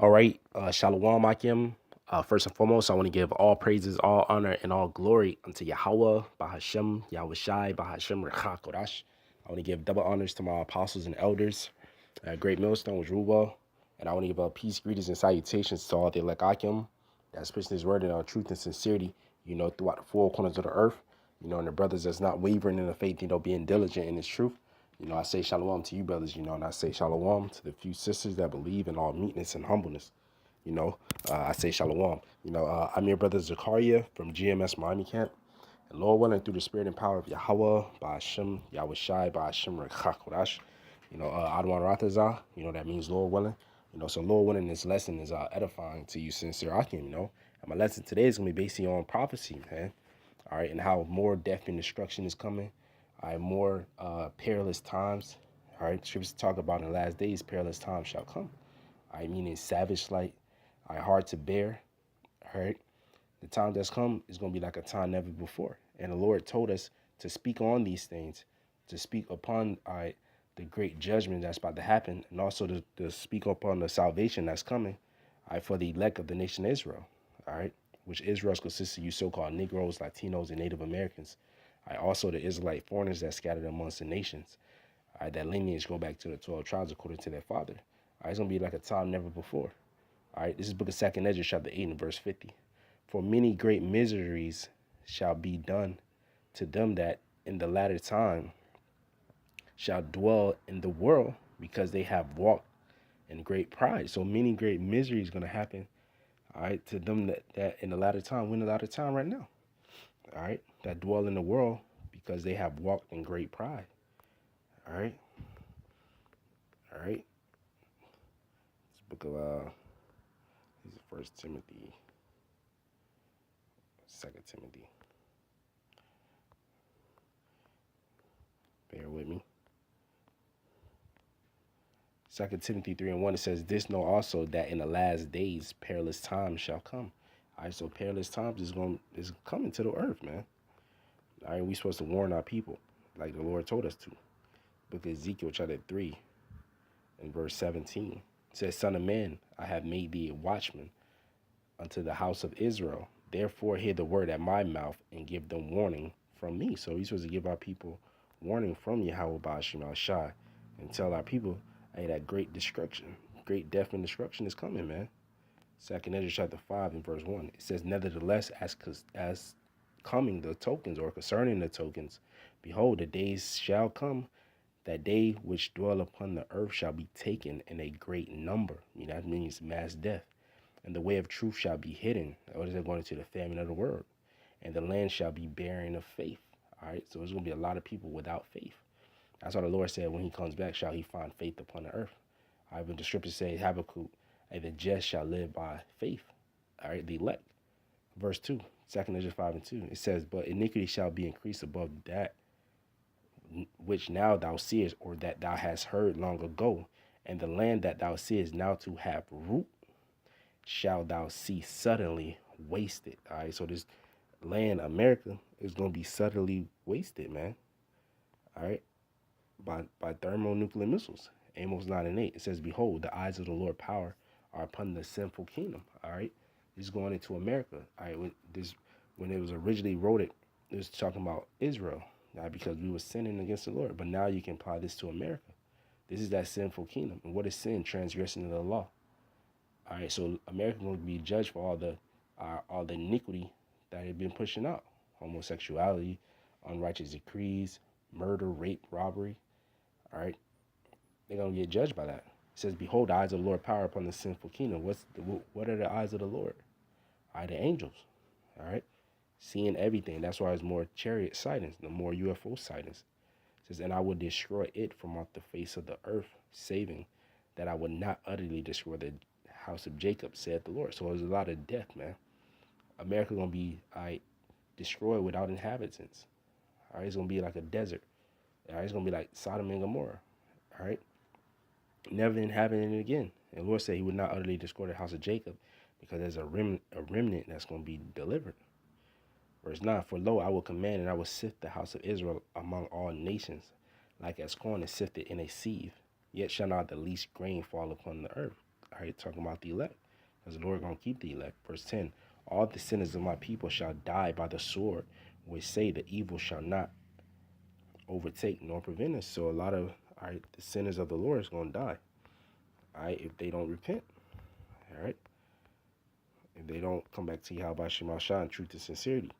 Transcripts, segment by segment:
All right, Shalom Akim. First and foremost, I want to give all praises, all honor, and all glory unto Yahweh, Bahashem, Yahweh Shai, Bahashem, Rechakodash. I want to give double honors to my apostles and elders, great millstone was Ruba, and I want to give peace, greetings, and salutations to all the elect Akim that's pushing this word in truth and sincerity, throughout the four corners of the earth, and the brothers that's not wavering in the faith, being diligent in this truth. I say shalom to you, brothers, and I say shalom to the few sisters that believe in all meekness and humbleness. I say shalom. I'm your brother Zakaria from GMS Miami Camp. And Lord willing, through the spirit and power of Yahweh, by Hashem, Yahweh Shai, by Hashem, Rechakodash, Adwan Ratazah, that means Lord willing. So Lord willing, this lesson is edifying to you, sincere Akim, And my lesson today is going to be based on prophecy, man. All right, and how more death and destruction is coming. All right, more perilous times. All right, scriptures talk about in the last days, perilous times shall come. I mean, it's savage, like, hard to bear. All right, the time that's come is going to be like a time never before. And the Lord told us to speak on these things, to speak upon the great judgment that's about to happen, and also to speak upon the salvation that's coming for the elect of the nation Israel. All right, which Israel consists of you so-called Negroes, Latinos, and Native Americans. Also the Israelite foreigners that scattered amongst the nations. That lineage go back to the 12 tribes according to their father. It's going to be like a time never before. All right, this is book of 2nd Ezra, chapter 8 and verse 50. For many great miseries shall be done to them that in the latter time shall dwell in the world, because they have walked in great pride. So many great miseries going to happen, all right, to them that in the latter time, we're in the latter time right now, all right, that dwell in the world because they have walked in great pride. All right, all right. This book of this is First Timothy, 2 Timothy. Bear with me. 2 Timothy 3:1, it says, "This know also that in the last days perilous times shall come." All right, so perilous times is coming to the earth, man. All right, we supposed to warn our people, like the Lord told us to. Book of Ezekiel chapter 3 and verse 17. It says, "Son of man, I have made thee a watchman unto the house of Israel. Therefore hear the word at my mouth and give them warning from me." So he's supposed to give our people warning from Yahweh Ba'ashim Shai and tell our people, hey, that great destruction, great death and destruction is coming, man. 2nd Ezra chapter 5 and verse 1. It says, "Nevertheless, as coming the tokens, or concerning the tokens, behold, the days shall come that they which dwell upon the earth shall be taken in a great number." That means mass death. "And the way of truth shall be hidden." What is it, going into the famine of the world? "And the land shall be barren of faith." All right, so there's going to be a lot of people without faith. That's why the Lord said when he comes back, shall he find faith upon the earth. All right, but the scriptures say, Habakkuk, "And the just shall live by faith." All right, the elect. Verse 2, 2nd Ezra 5 and 2. It says, "But iniquity shall be increased above that which now thou seest, or that thou hast heard long ago. And the land that thou seest now to have root, shall thou see suddenly wasted." All right, so this land, America, is going to be suddenly wasted, man. All right, by thermonuclear missiles. Amos 9 and 8. It says, "Behold, the eyes of the Lord power are upon the sinful kingdom." All right, this is going into America. All right, when it was originally wrote, it was talking about Israel, because we were sinning against the Lord. But now you can apply this to America. This is that sinful kingdom. And what is sin? Transgressing of the law. All right, so America going to be judged for all the iniquity that they've been pushing out: homosexuality, unrighteous decrees, murder, rape, robbery. All right, they're gonna get judged by that. It says, "Behold, the eyes of the Lord power upon the sinful kingdom." What are the eyes of the Lord? All right, the angels. All right, seeing everything. That's why there's more chariot sightings, the more UFO sightings. It says, "And I will destroy it from off the face of the earth, saving that I would not utterly destroy the house of Jacob, said the Lord." So there's a lot of death, man. America gonna be destroyed without inhabitants. All right, it's gonna be like a desert. All right, it's gonna be like Sodom and Gomorrah. All right, never inhabiting it again. And the Lord said he would not utterly destroy the house of Jacob, because there's a remnant that's gonna be delivered. Verse 9, "For lo, I will command, and I will sift the house of Israel among all nations, like as corn is sifted in a sieve. Yet shall not the least grain fall upon the earth." All right, talking about the elect. Because the Lord gonna keep the elect. Verse 10. All the sinners of my people shall die by the sword, which say the evil shall not overtake nor prevent us. So a lot of the sinners of the Lord is gonna die. All right, if they don't repent. All right. If they don't come back to Yahweh Shema Shah in truth and sincerity.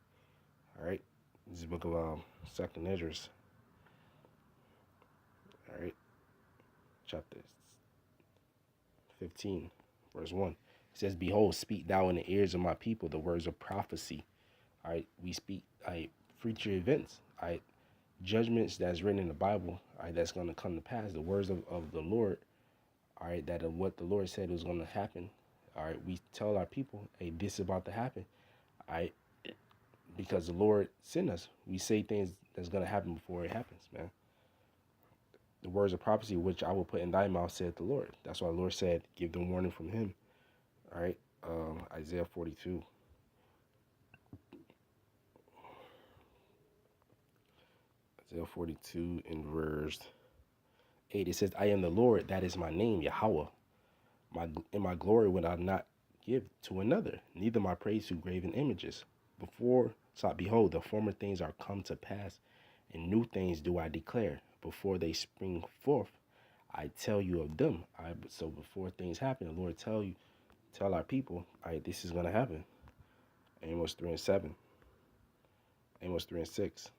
All right. This is the book of Second Esdras. All right. Chapter 15, verse 1. It says, Behold, speak thou in the ears of my people the words of prophecy. All right. We speak future events. All right. Judgments that's written in the Bible. All right. That's going to come to pass. The words of the Lord. All right. That of what the Lord said was going to happen. All right. We tell our people, hey, this is about to happen. All right. Because the Lord sent us. We say things that's going to happen before it happens, man. The words of prophecy which I will put in thy mouth, said the Lord. That's why the Lord said, give them warning from him. All right. Isaiah 42. Isaiah 42 in verse 8. It says, I am the Lord, that is my name, Yahweh. My glory would I not give to another, neither my praise to graven images. Behold, the former things are come to pass, and new things do I declare. Before they spring forth, I tell you of them. So before things happen, the Lord tell our people, this is gonna happen. Amos 3 and 7. Amos 3 and 6.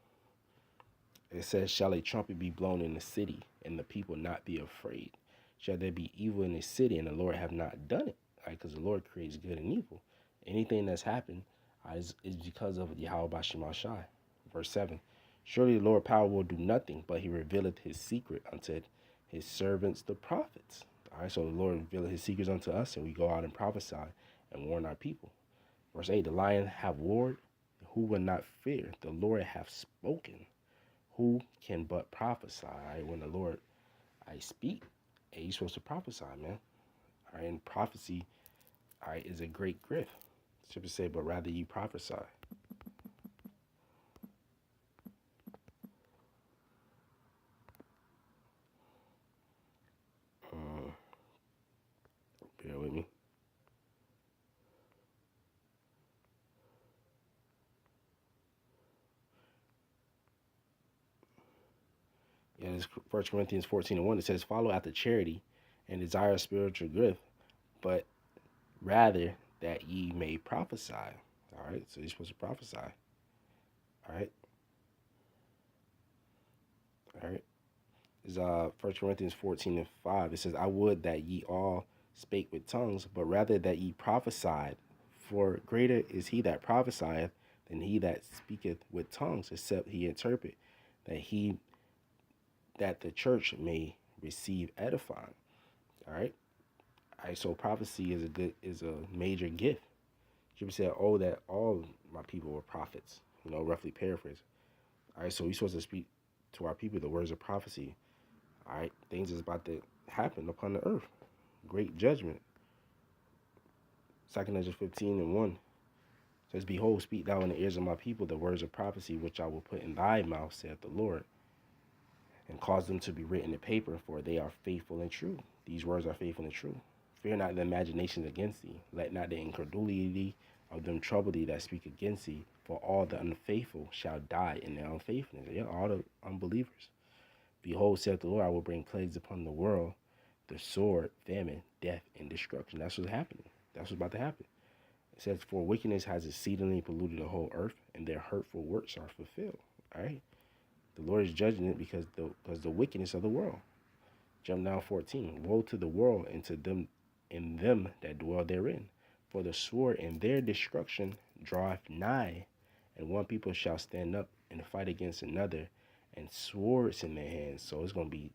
It says, shall a trumpet be blown in the city, and the people not be afraid? Shall there be evil in the city, and the Lord have not done it? Because the Lord creates good and evil. Anything that's happened is because of Yahweh Bashim Shai. Verse 7. Surely the Lord power will do nothing, but he revealeth his secret unto his servants, the prophets. All right, so the Lord revealed his secrets unto us, and we go out and prophesy and warn our people. Verse 8. The lion have warred, who will not fear? The Lord hath spoken. Who can but prophesy? When the Lord speak, you're supposed to prophesy, man. All right, and prophecy, is a great gift. Scripture say, but rather you prophesy. Bear with me. Yeah, this 1 Corinthians 14 and 1. It says, follow after charity and desire spiritual gift, but rather that ye may prophesy. All right, so you're supposed to prophesy. All right. All right. Is 1 Corinthians 14 and 5. It says, I would that ye all spake with tongues, but rather that ye prophesied. For greater is he that prophesieth than he that speaketh with tongues, except he interpret, that the church may receive edifying. All right. All right. So prophecy is a major gift. Scripture said, oh, that all my people were prophets. Roughly paraphrase. All right. So we're supposed to speak to our people the words of prophecy. All right. Things is about to happen upon the earth. Great judgment. 2 Esdras 15 and 1 says, behold, speak thou in the ears of my people the words of prophecy which I will put in thy mouth, saith the Lord, and cause them to be written in paper, for they are faithful and true. These words are faithful and true. Fear not the imaginations against thee. Let not the incredulity of them trouble thee that speak against thee. For all the unfaithful shall die in their unfaithfulness. Yeah, all the unbelievers. Behold, saith the Lord, I will bring plagues upon the world, the sword, famine, death, and destruction. That's what's happening. That's what's about to happen. It says, for wickedness has exceedingly polluted the whole earth, and their hurtful works are fulfilled. All right? The Lord is judging it because the wickedness of the world. Jump down 14. Woe to the world and to them that dwell therein. For the sword and their destruction draweth nigh, and one people shall stand up and fight against another, and swords in their hands. So it's gonna be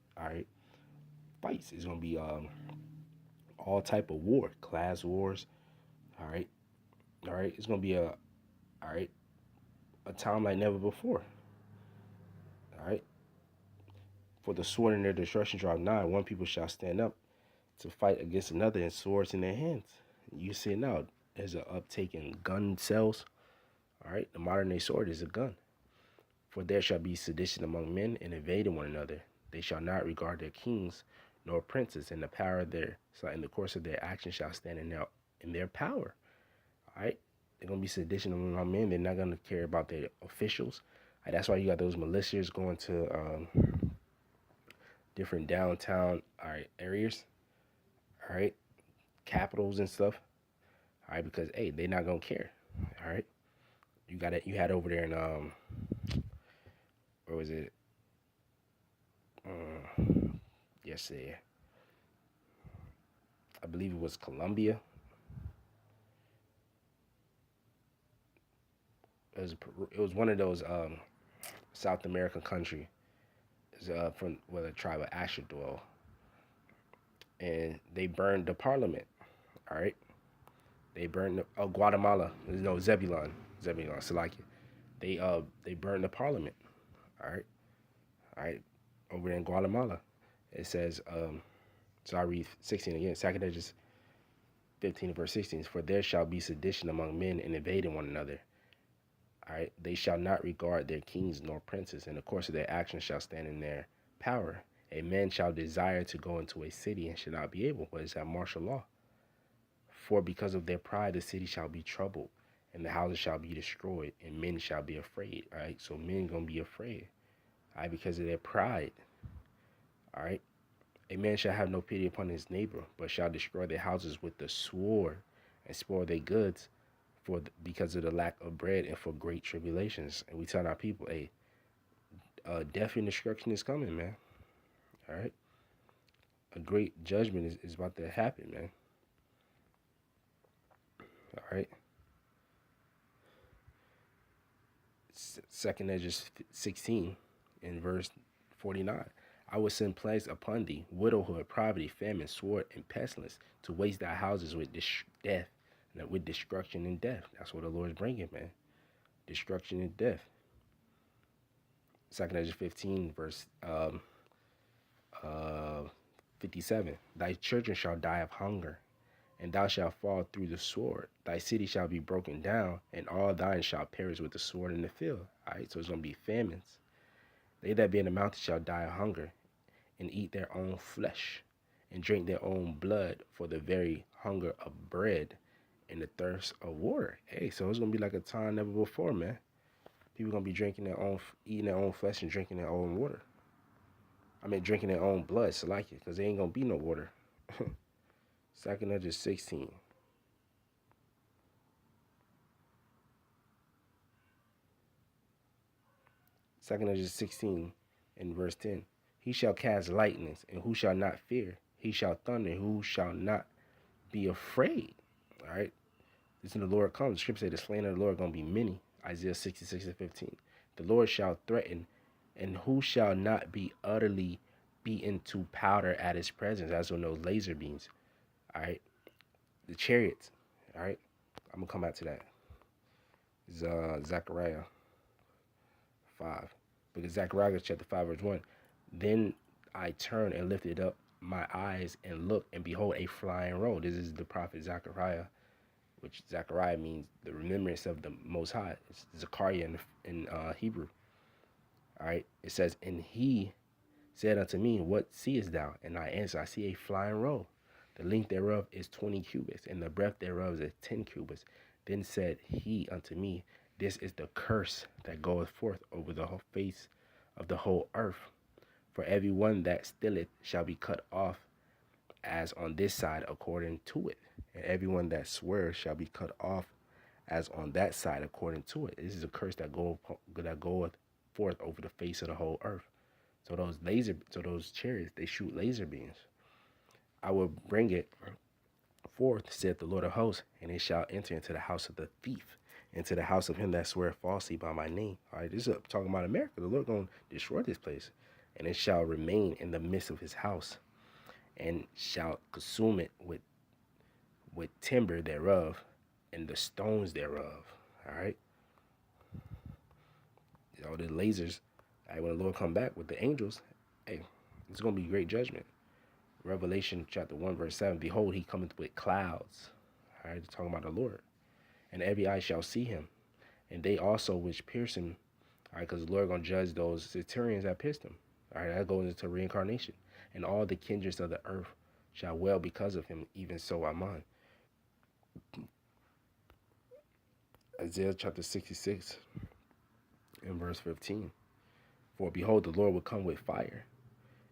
fights. It's gonna be all type of war, class wars. All right. It's gonna be a time like never before. All right. For the sword and their destruction draw nigh, one people shall stand up to fight against another, and swords in their hands. You see it now. There's an uptake in gun sales. All right. The modern day sword is a gun. For there shall be sedition among men, and invading one another. They shall not regard their kings, nor princes, in the power of their so in the course of their action shall stand in their power. All right, they're gonna be sedition among men. They're not gonna care about their officials. All right, that's why you got those militias going to different downtown areas. All right, capitals and stuff. All right, because hey, they're not gonna care. All right, you got it. You had over there in where was it? Yesterday, I believe it was Colombia. It was one of those South American country. It's, from where the tribe of Asher dwell, and they burned the parliament. All right, they burned Guatemala. No, Zebulon, Salakia. They burned the parliament. All right, all right, over there in Guatemala. It says, so I read 16 again. Second Edges 15 verse 16. For there shall be sedition among men and invading one another. All right, they shall not regard their kings nor princes, and the course of their actions shall stand in their power. A man shall desire to go into a city and shall not be able. What is that? Martial law. For because of their pride, the city shall be troubled, and the houses shall be destroyed, and men shall be afraid. All right, so men gonna be afraid. All right, because of their pride. All right, a man shall have no pity upon his neighbor, but shall destroy their houses with the sword, and spoil their goods, because of the lack of bread and for great tribulations. And we tell our people, hey, death and destruction is coming, man. All right, a great judgment is about to happen, man. All right. Second Edges 16 in verse 49. I will send plagues upon thee, widowhood, poverty, famine, sword, and pestilence, to waste thy houses with death, and with destruction and death. That's what the Lord is bringing, man. Destruction and death. Second Edges 15, verse 57. Thy children shall die of hunger, and thou shalt fall through the sword. Thy city shall be broken down, and all thine shall perish with the sword in the field. All right, so it's going to be famines. They that be in the mountains shall die of hunger, and eat their own flesh, and drink their own blood for the very hunger of bread and the thirst of water. Hey, so it's going to be like a time never before, man. People going to be eating their own flesh and drinking their own water. I mean, drinking their own blood, so like it, because there ain't going to be no water. Second Edges 16. Second Edges 16 in verse 10. He shall cast lightnings, and who shall not fear? He shall thunder, and who shall not be afraid? All right. Listen, the Lord comes. The scripture says the slain of the Lord are going to be many. Isaiah 66 and 15. The Lord shall threaten, and who shall not be utterly beaten to powder at his presence, as on those laser beams. All right. The chariots. All right. I'm going to come back to that. It's Zechariah 5. Because Zechariah chapter 5 verse 1. Then I turned and lifted up my eyes and looked, and behold, a flying roll. This is the prophet Zechariah, which Zechariah means the remembrance of the Most High. It's Zechariah in Hebrew. All right. It says, and he said unto me, what seest thou? And I answered, I see a flying roll. The length thereof is 20 cubits, and the breadth thereof is 10 cubits. Then said he unto me, this is the curse that goeth forth over the whole face of the whole earth. For every one that stealeth shall be cut off, as on this side according to it. And everyone that swears shall be cut off, as on that side according to it. This is a curse that goeth forth over the face of the whole earth. So those chariots, they shoot laser beams. I will bring it forth, saith the Lord of hosts, and it shall enter into the house of the thief, into the house of him that swear falsely by my name. All right, this is talking about America. The Lord going to destroy this place, and it shall remain in the midst of his house, and shall consume it with timber thereof, and the stones thereof. All right, all the lasers. All right, when the Lord come back with the angels, hey, it's going to be great judgment. Revelation chapter 1 verse 7. Behold, he cometh with clouds. All right, talking about the Lord. And every eye shall see him, and they also which pierce him. All right, because the Lord going to judge those centurions that pierced him. All right, that goes into reincarnation. and all the kindreds of the earth shall well because of him, even so am I. Isaiah chapter 66 and verse 15. For behold, the Lord will come with fire,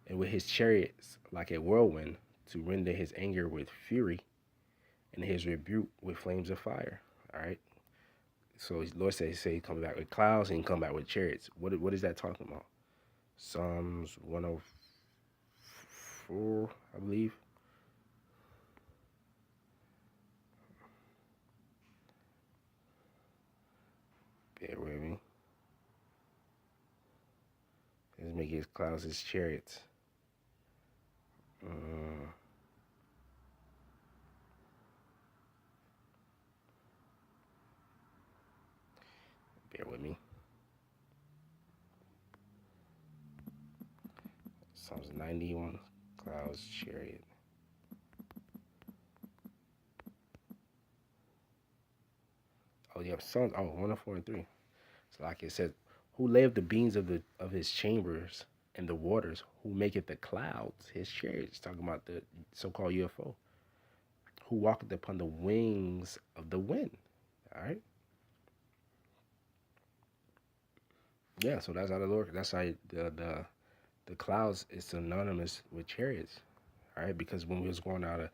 and with his chariots like a whirlwind, to render his anger with fury, and his rebuke with flames of fire. All right. So the Lord says, he come back with clouds and he come back with chariots. What is that talking about? Psalms 104, I believe. Bear with me. Let's make his clouds his chariots. Bear with me. Psalms 91, clouds, chariot. Oh, yeah, Psalms, 104 and 3. So like it says, who layeth the beams of his chambers and the waters, who maketh the clouds his chariots, talking about the so-called UFO, who walketh upon the wings of the wind. All right. Yeah, so that's how the Lord. That's how the clouds is synonymous with chariots. All right, because when we was going out of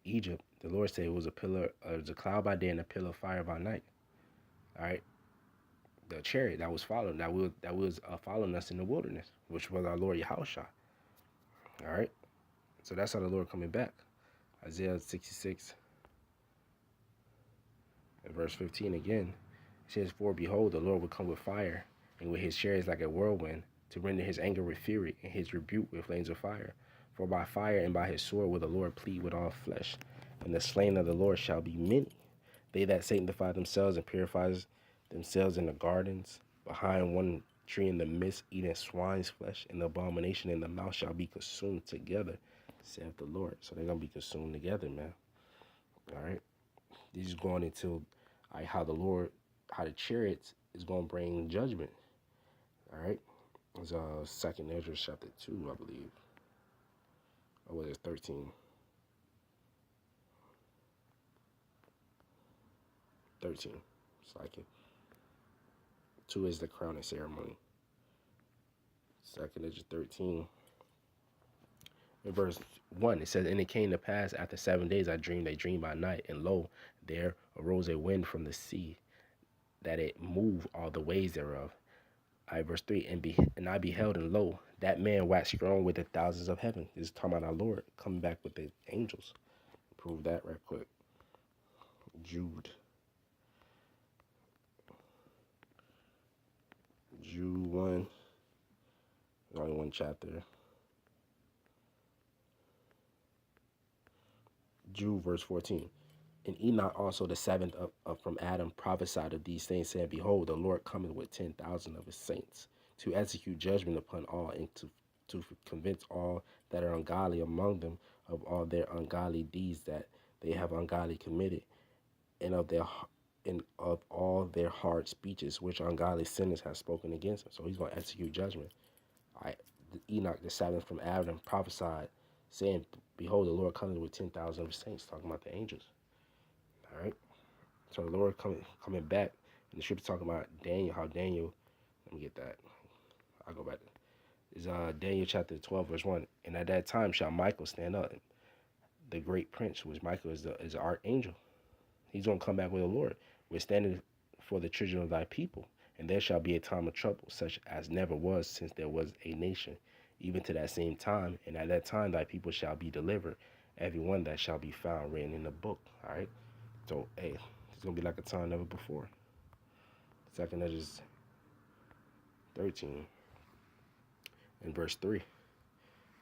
Egypt, the Lord said it was it was a cloud by day and a pillar of fire by night. All right, the chariot that was following following us in the wilderness, which was our Lord Yahushua. All right, so that's how the Lord coming back. Isaiah 66 and verse 15 again. It says, for behold, the Lord will come with fire, and with his chariots like a whirlwind, to render his anger with fury, and his rebuke with flames of fire. For by fire and by his sword will the Lord plead with all flesh, and the slain of the Lord shall be many. They that sanctify themselves and purify themselves in the gardens, behind one tree in the midst, eating swine's flesh, and the abomination in the mouth shall be consumed together, saith the Lord. So they're going to be consumed together, man. All right? This is going into how how the chariots is going to bring judgment. All right? It's 2nd Ezra chapter 2, I believe. Or was it 13? 13. It's like it. 2 is the crowning ceremony. 2nd Ezra 13. In verse 1, it says, and it came to pass after 7 days I dreamed a dream by night, and lo, there arose a wind from the sea, that it moved all the waves thereof. Verse 3, and I beheld, and lo, that man waxed strong with the thousands of heaven. This is talking about our Lord coming back with the angels. Prove that right quick. Jude 1. There's only one chapter. Jude verse 14. And Enoch also the seventh from Adam prophesied of these things, saying, behold, the Lord cometh with 10,000 of his saints, to execute judgment upon all, and to convince all that are ungodly among them of all their ungodly deeds that they have ungodly committed, and of all their hard speeches which ungodly sinners have spoken against him. So he's going to execute judgment. Enoch the seventh from Adam prophesied, saying, behold, the Lord cometh with 10,000 of his saints, talking about the angels. All right. So the Lord coming back, and the scripture talking about Daniel, how Daniel, let me get that. I'll go back. Is Daniel chapter 12, verse 1. And at that time shall Michael stand up, the great prince, which Michael is the archangel. He's going to come back with the Lord. We're standing for the children of thy people, and there shall be a time of trouble, such as never was since there was a nation, even to that same time. And at that time thy people shall be delivered, every one that shall be found written in the book. All right. So, hey, it's going to be like a time never before. 2nd Ezra 13 in verse 3. It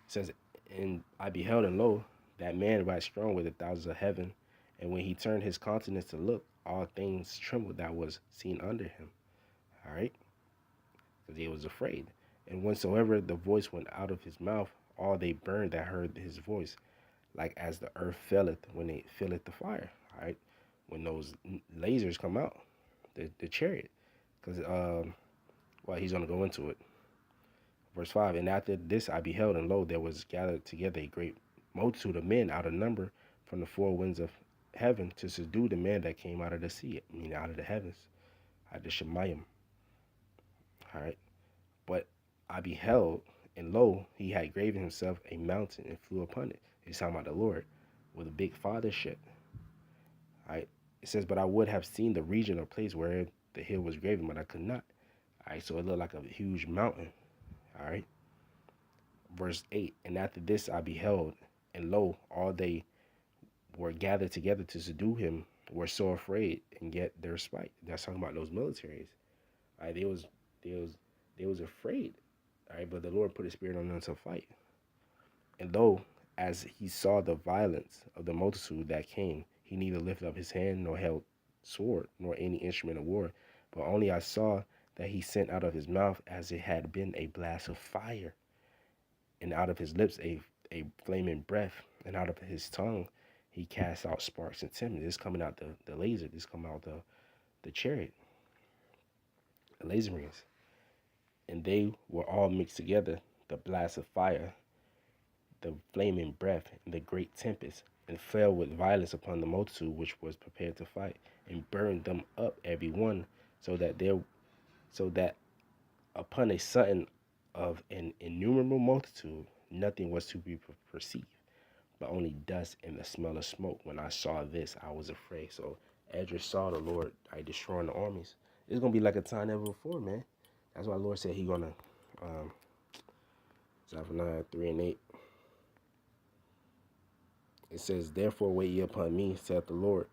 says, and I beheld, and lo, that man waxed strong with the thousands of heaven, and when he turned his countenance to look, all things trembled that was seen under him. All right? Because he was afraid. And whensoever the voice went out of his mouth, all they burned that heard his voice, like as the earth faileth when it filleth the fire. All right? When those lasers come out, the chariot. Because, well, he's going to go into it. Verse 5, and after this I beheld, and lo, there was gathered together a great multitude of men out of number from the four winds of heaven to subdue the man that came out of the sea, meaning out of the heavens, out of the Shemayim. All right. But I beheld, and lo, he had graven himself a mountain and flew upon it. He's talking about the Lord with a big fathership. All right. It says, but I would have seen the region or place where the hill was graven, but I could not. All right. So it looked like a huge mountain. All right. Verse 8, and after this I beheld, and lo, all they were gathered together to subdue him were so afraid and get their spite. That's talking about those militaries. All right. They was, they was afraid. All right. But the Lord put a spirit on them to fight. And lo, as he saw the violence of the multitude that came, he neither lifted up his hand nor held sword nor any instrument of war, but only I saw that he sent out of his mouth as it had been a blast of fire, and out of his lips a flaming breath, and out of his tongue he cast out sparks and timber. This coming out the laser, this coming out the chariot, the laser rings. And they were all mixed together, the blast of fire, the flaming breath, and the great tempest, and fell with violence upon the multitude which was prepared to fight, and burned them up every one, so that upon a sudden of an innumerable multitude nothing was to be perceived, but only dust and the smell of smoke. When I saw this, I was afraid. So Edris saw the Lord destroying the armies. It's gonna be like a time never before, man. That's why the Lord said he gonna Zephaniah 3 and 8. It says, therefore wait ye upon me, saith the Lord,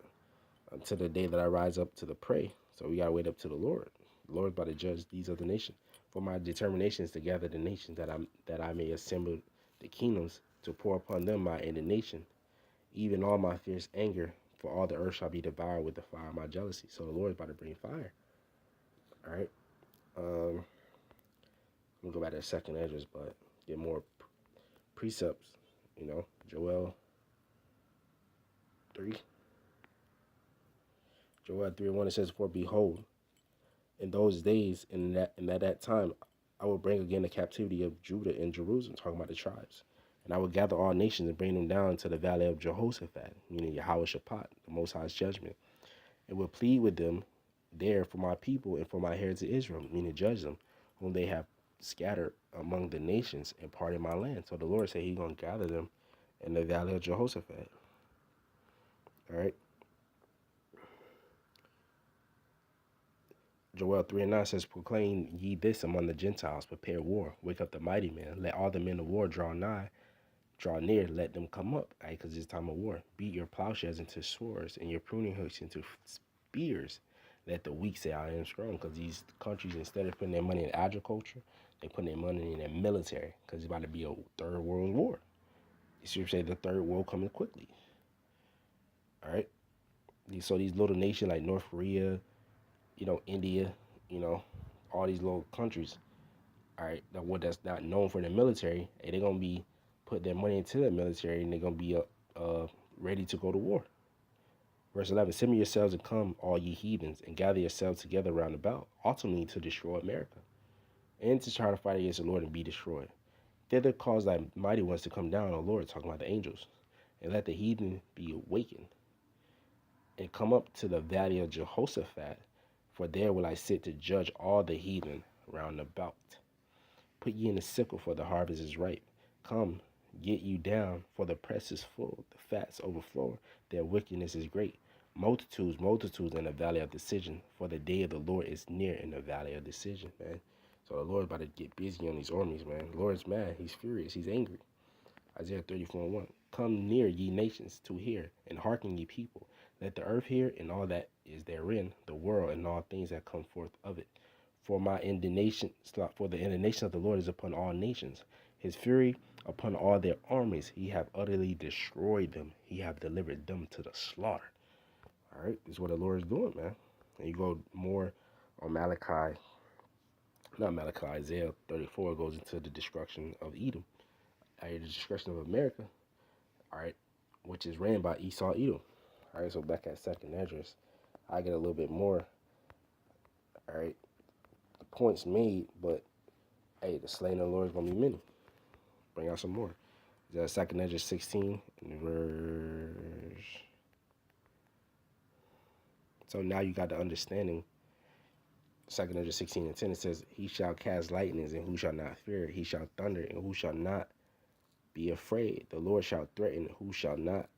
until the day that I rise up to the prey. So we gotta wait up to the Lord. The Lord's about to judge these other nations. For my determination is to gather the nations, that I may assemble the kingdoms, to pour upon them my indignation, even all my fierce anger, for all the earth shall be devoured with the fire of my jealousy. So the Lord's about to bring fire. All right. We'll go back to the second address, but get more precepts. You know, Joel 3. Joel 3:1, it says, for behold, in those days, and at that time, I will bring again the captivity of Judah and Jerusalem, talking about the tribes. And I will gather all nations and bring them down to the valley of Jehoshaphat, meaning Yahweh Shaphat, the Most High's judgment, and will plead with them there for my people and for my heritage Israel, meaning judge them, whom they have scattered among the nations and parted my land. So the Lord said he's going to gather them in the valley of Jehoshaphat. All right. Joel 3:9 says, proclaim ye this among the Gentiles, prepare war, wake up the mighty men, let all the men of war draw near, let them come up, right? Because it's time of war. Beat your plowshares into swords and your pruning hooks into spears. Let the weak say, I am strong. Because these countries, instead of putting their money in agriculture, they put their money in their military, because it's about to be a third world war. You see what I'm saying? The third world coming quickly. All right? So these little nations like North Korea, India, all these little countries, all right, that's not known for the military, and they're gonna be put their money into the military, and they're gonna be ready to go to war. Verse 11: assemble yourselves and come, all ye heathens, and gather yourselves together round about, ultimately to destroy America, and to try to fight against the Lord and be destroyed. Thither cause thy mighty ones to come down, O Lord, talking about the angels, and let the heathen be awakened, and come up to the valley of Jehoshaphat, for there will I sit to judge all the heathen round about. Put ye in the sickle, for the harvest is ripe. Come, get you down, for the press is full, the fats overflow, their wickedness is great. Multitudes, multitudes in the valley of decision, for the day of the Lord is near in the valley of decision, man. So the Lord's about to get busy on these armies, man. The Lord's mad, he's furious, he's angry. Isaiah 34:1. Come near, ye nations, to hear, and hearken, ye people. Let the earth hear, and all that is therein, the world, and all things that come forth of it. For the indignation of the Lord is upon all nations. His fury upon all their armies. He have utterly destroyed them. He have delivered them to the slaughter. All right, this is what the Lord is doing, man. And you go more on Isaiah 34 goes into the destruction of Edom. The destruction of America, all right, which is ran by Esau Edom. All right, so back at second address, I get a little bit more, all right, the points made, but hey, the slain of the Lord is gonna be many. Bring out some more. Is that 2nd Ezra 16 verse? So now you got the understanding. 2nd Ezra 16 and 10, it says, He shall cast lightnings, and who shall not fear? He shall thunder, and who shall not be afraid? The Lord shall threaten, and who shall not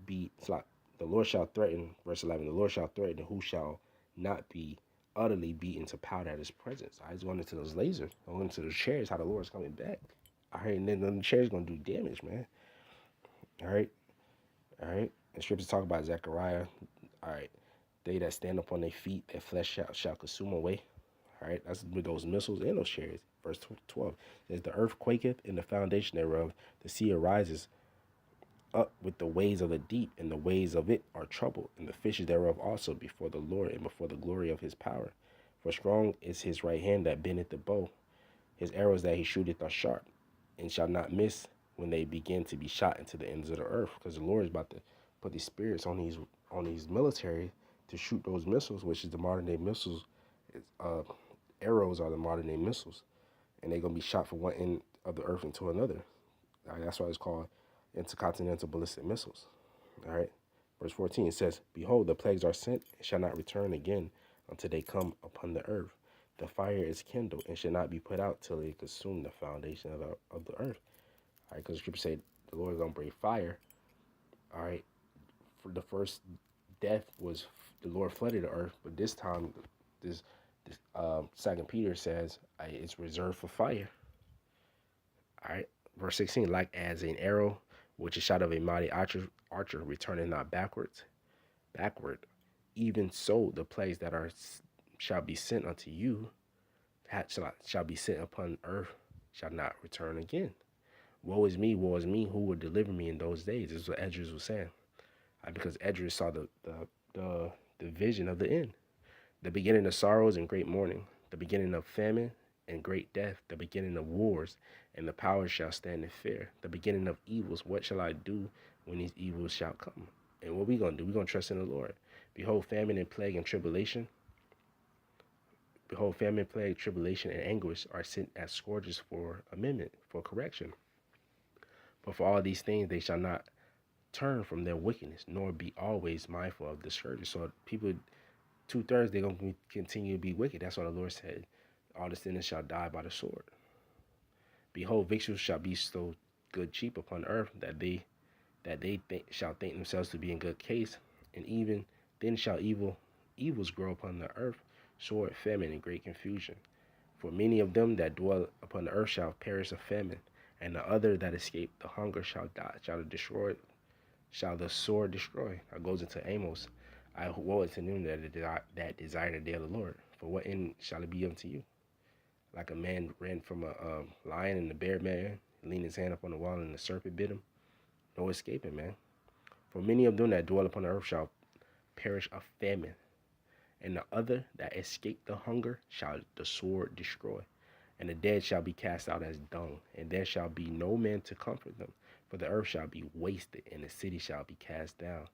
be like the Lord shall threaten, verse 11, the Lord shall threaten, and who shall not be utterly beaten to powder at his presence. I was going into those lasers, I went into the chairs, how the Lord's coming back. I heard, and then the chair's gonna do damage, man. All right, all right. The scriptures talk about Zechariah. All right, they that stand up on their feet, their flesh shall consume away. All right, that's with those missiles and those chariots. Verse 12 says, The earth quaketh in the foundation thereof, the sea arises up with the waves of the deep, and the waves of it are troubled, and the fishes thereof also before the Lord and before the glory of his power. For strong is his right hand that bendeth the bow, his arrows that he shooteth are sharp, and shall not miss when they begin to be shot into the ends of the earth. Because the Lord is about to put these spirits on these military to shoot those missiles, which is the modern day missiles. Arrows are the modern day missiles, and they're gonna be shot from one end of the earth into another. That's why it's called intercontinental ballistic missiles. All right. Verse 14, it says, Behold, the plagues are sent, and shall not return again until they come upon the earth. The fire is kindled, and shall not be put out till they consume the foundation of the earth. All right, because the scripture say the Lord is going to bring fire. All right. For the first death was the Lord flooded the earth, but this time, this 2 Peter says it's reserved for fire. All right. Verse 16, like as an arrow which is shot of a mighty archer returning not backward, even so the plagues that shall be sent unto you, shall be sent upon earth, shall not return again. Woe is me, who will deliver me in those days? This is what Esdras was saying. Because Esdras saw the vision of the end, the beginning of sorrows and great mourning, the beginning of famine and great death, the beginning of wars, and the powers shall stand in fear, the beginning of evils. What shall I do when these evils shall come? And what we gonna do? We gonna trust in the Lord. Behold, famine and plague and tribulation. Behold, famine, plague, tribulation, and anguish are sent as scourges for amendment, for correction. But for all these things they shall not turn from their wickedness, nor be always mindful of the scourges. So people, 2/3, they're going to continue to be wicked. That's what the Lord said. All the sinners shall die by the sword. Behold, victuals shall be so good cheap upon earth that they shall think themselves to be in good case, and even then shall evils grow upon the earth, sword, famine, and great confusion. For many of them that dwell upon the earth shall perish of famine, and the other that escape the hunger shall die. Shall the sword destroy? It goes into Amos. I woe unto them that desire the day of the Lord. For what end shall it be unto you? Like a man ran from a lion, and the bear man leaned his hand up on the wall, and the serpent bit him. No escaping, man. For many of them that dwell upon the earth shall perish of famine, and the other that escape the hunger shall the sword destroy. And the dead shall be cast out as dung, and there shall be no man to comfort them. For the earth shall be wasted, and the city shall be cast down.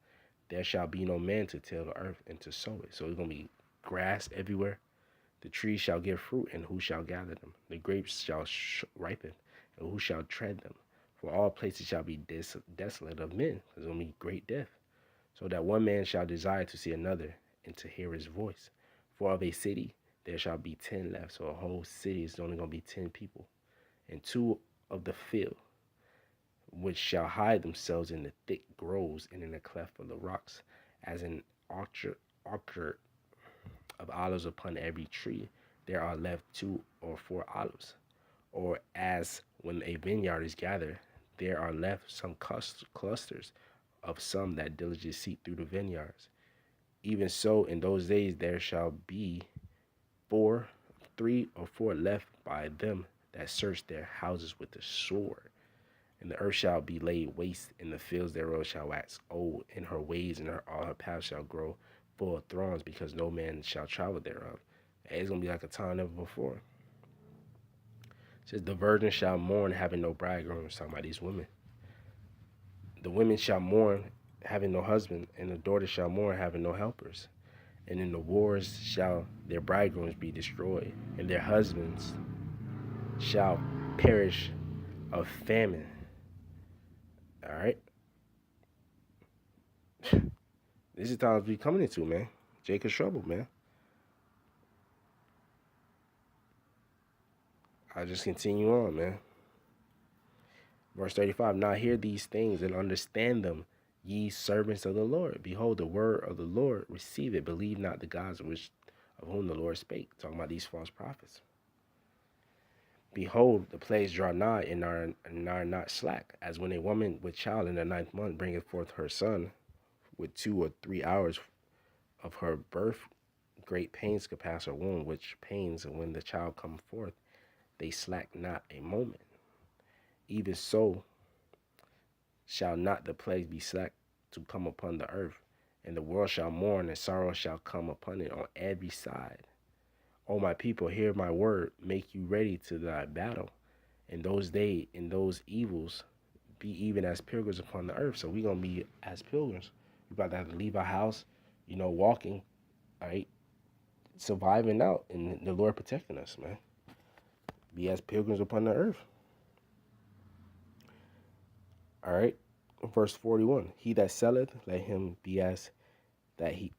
There shall be no man to till the earth and to sow it. So it's going to be grass everywhere. The trees shall give fruit, and who shall gather them? The grapes shall ripen, and who shall tread them? For all places shall be desolate of men. There's going to be great death. So that one man shall desire to see another, and to hear his voice. For of a city there shall be 10 left. So a whole city is only going to be 10 people. And 2 of the field, which shall hide themselves in the thick groves and in the cleft of the rocks, as an orchard of olives upon every tree, there are left 2 or 4 olives. Or as when a vineyard is gathered, there are left some clusters of some that diligently seek through the vineyards. Even so, in those days there shall be 3 or 4 left by them that search their houses with the sword. And the earth shall be laid waste, and the fields thereof shall wax old, and her ways and all her paths shall grow full of thorns, because no man shall travel thereof. And it's going to be like a time never before. It says, the virgin shall mourn, having no bridegroom. It's talking about these women. The women shall mourn, having no husband, and the daughter shall mourn, having no helpers. And in the wars shall their bridegrooms be destroyed, and their husbands shall perish of famine. All right, this is times we coming into, man. Jacob's trouble, man. I just continue on, man. Verse 35. Now hear these things and understand them, ye servants of the Lord. Behold, the word of the Lord, receive it. Believe not the gods of whom the Lord spake. Talking about these false prophets. Behold, the plagues draw nigh and are not slack, as when a woman with child in the 9th month bringeth forth her son, with 2 or 3 hours of her birth, great pains compass her womb, which pains, and when the child come forth, they slack not a moment. Even so shall not the plagues be slack to come upon the earth, and the world shall mourn, and sorrow shall come upon it on every side. O my people, hear my word, make you ready to thy battle. In those days, in those evils, be even as pilgrims upon the earth. So we're going to be as pilgrims. We're about to have to leave our house, walking, all right, surviving out, and the Lord protecting us, man. Be as pilgrims upon the earth. All right. Verse 41. He that selleth, let him be as that he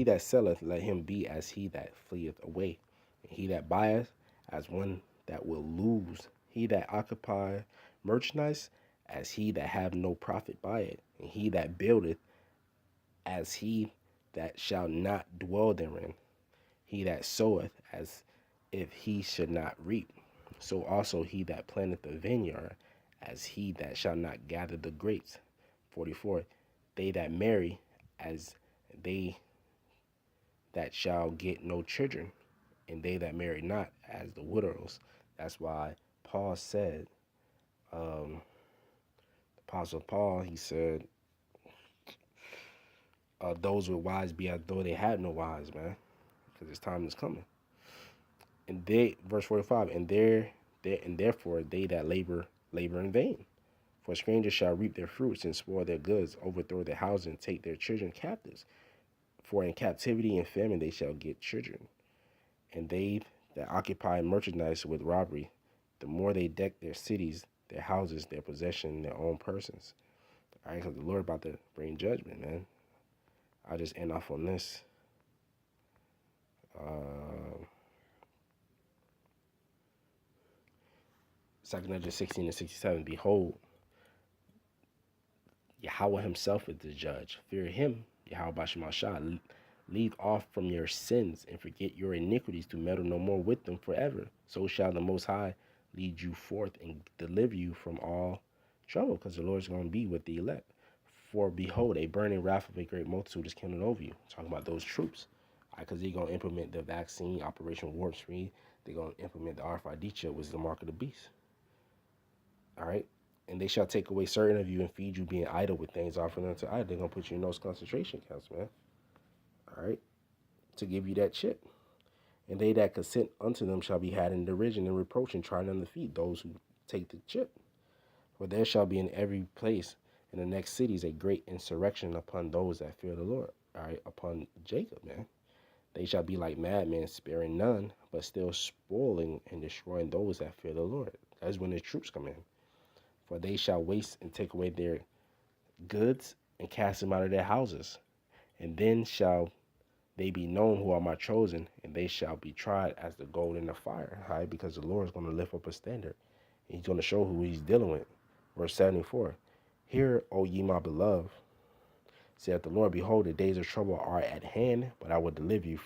that selleth, let him be as he that fleeth away. And he that buyeth, as one that will lose. He that occupy merchandise, as he that have no profit by it. And he that buildeth, as he that shall not dwell therein. He that soweth, as if he should not reap. So also he that planteth the vineyard, as he that shall not gather the grapes. 44. They that marry, as they that shall get no children, and they that marry not, as the widows. That's why Paul said, Apostle Paul, he said, those with wives be as though they had no wives, man, because his time is coming. And they, verse 45, and therefore they that labor in vain. For strangers shall reap their fruits and spoil their goods, overthrow their houses, and take their children captives. For in captivity and famine they shall get children. And they that occupy merchandise with robbery, the more they deck their cities, their houses, their possession, their own persons. All right, because the Lord about to bring judgment, man. I'll just end off on this. 2 16 and 67. Behold, Yahweh himself is the judge. Fear him, Yahweh Bashimashah. Leave off from your sins and forget your iniquities, to meddle no more with them forever. So shall the Most High lead you forth and deliver you from all trouble, because the Lord's going to be with the elect. For behold, a burning wrath of a great multitude is coming over you. Talking about those troops. Because they're going to implement the vaccine, Operation Warp Speed. They're going to implement the RFID chip, which is the mark of the beast. All right? And they shall take away certain of you and feed you, being idle with things offered unto idol. They're going to put you in those concentration camps, man. All right? To give you that chip. And they that consent unto them shall be had in derision and reproach, and trying to defeat those who take the chip. For there shall be in every place in the next cities a great insurrection upon those that fear the Lord. All right? Upon Jacob, man. They shall be like madmen, sparing none, but still spoiling and destroying those that fear the Lord. That's when the troops come in. For they shall waste and take away their goods and cast them out of their houses. And then shall they be known who are my chosen, and they shall be tried as the gold in the fire. Right? Because the Lord is going to lift up a standard. And he's going to show who he's dealing with. Verse 74. Hear, O ye my beloved, saith the Lord, behold, the days of trouble are at hand, but I will deliver you from